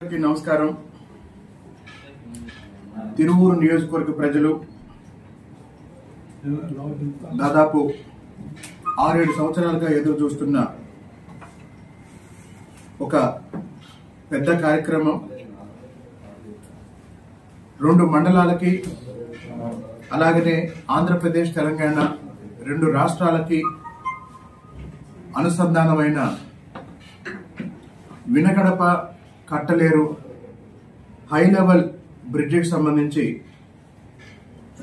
నమస్కారం. తిరువూరు నియోజకవర్గ ప్రజలు దాదాపు 6-7 సంవత్సరాలుగా ఎదురు చూస్తున్న ఒక పెద్ద కార్యక్రమం. 2 మండలాలకి అలాగనే ఆంధ్రప్రదేశ్, తెలంగాణ 2 రాష్ట్రాలకి అనుసంధానమైన వినగడప కట్టలేరు హై లెవెల్ బ్రిడ్జికి సంబంధించి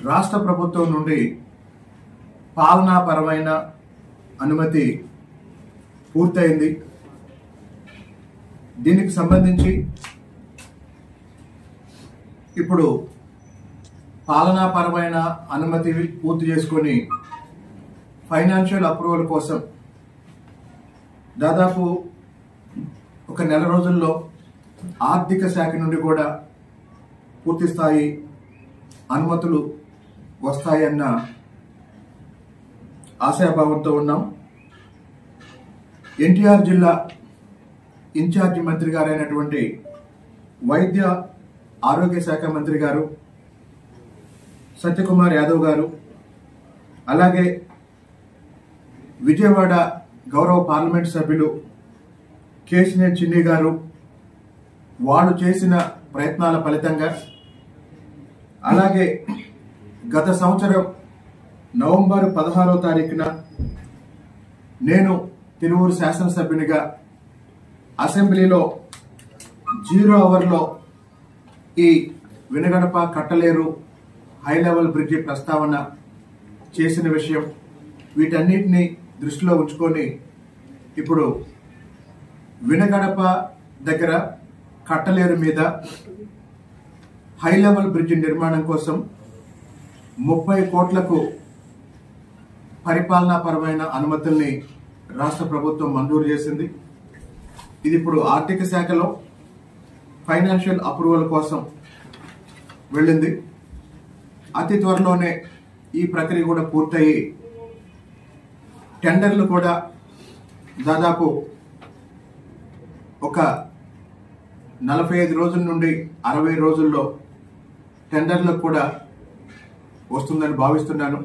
రాష్ట్ర ప్రభుత్వం నుండి పాలనాపరమైన అనుమతి పూర్తయింది. దీనికి సంబంధించి ఇప్పుడు పాలనాపరమైన అనుమతి పూర్తి చేసుకొని ఫైనాన్షియల్ అప్రూవల్ కోసం దాదాపు ఒక నెల రోజుల్లో ఆర్థిక శాఖ నుండి కూడా పూర్తి స్థాయి అనుమతులు వస్తాయన్న ఆశాభావంతో ఉన్నాం. ఎన్టీఆర్ జిల్లా ఇన్ఛార్జి మంత్రి గారైనటువంటి వైద్య ఆరోగ్య శాఖ మంత్రి గారు సత్యకుమార్ యాదవ్ గారు, అలాగే విజయవాడ గౌరవ పార్లమెంట్ సభ్యులు కేశినేని చిన్ని గారు వాళ్ళు చేసిన ప్రయత్నాల ఫలితంగా, అలాగే గత సంవత్సరం నవంబర్ 16వ తారీఖున నేను తిరువూరు శాసనసభ్యునిగా అసెంబ్లీలో 0 అవర్లో ఈ వినగడప కట్టలేరు హై లెవెల్ బ్రిడ్జి ప్రస్తావన చేసిన విషయం, వీటన్నిటిని దృష్టిలో ఉంచుకొని ఇప్పుడు వినగడప దగ్గర కట్టలేరు మీద హై లెవెల్ బ్రిడ్జి నిర్మాణం కోసం 30 కోట్లకు పరిపాలనాపరమైన అనుమతుల్ని రాష్ట్ర ప్రభుత్వం మంజూరు చేసింది. ఇది ఇప్పుడు ఆర్థిక శాఖలో ఫైనాన్షియల్ అప్రూవల్ కోసం వెళ్ళింది. అతి త్వరలోనే ఈ ప్రక్రియ కూడా పూర్తయి టెండర్లు కూడా దాదాపు ఒక 45 రోజుల నుండి 60 రోజుల్లో టెండర్లకు కూడా వస్తుందని భావిస్తున్నాను.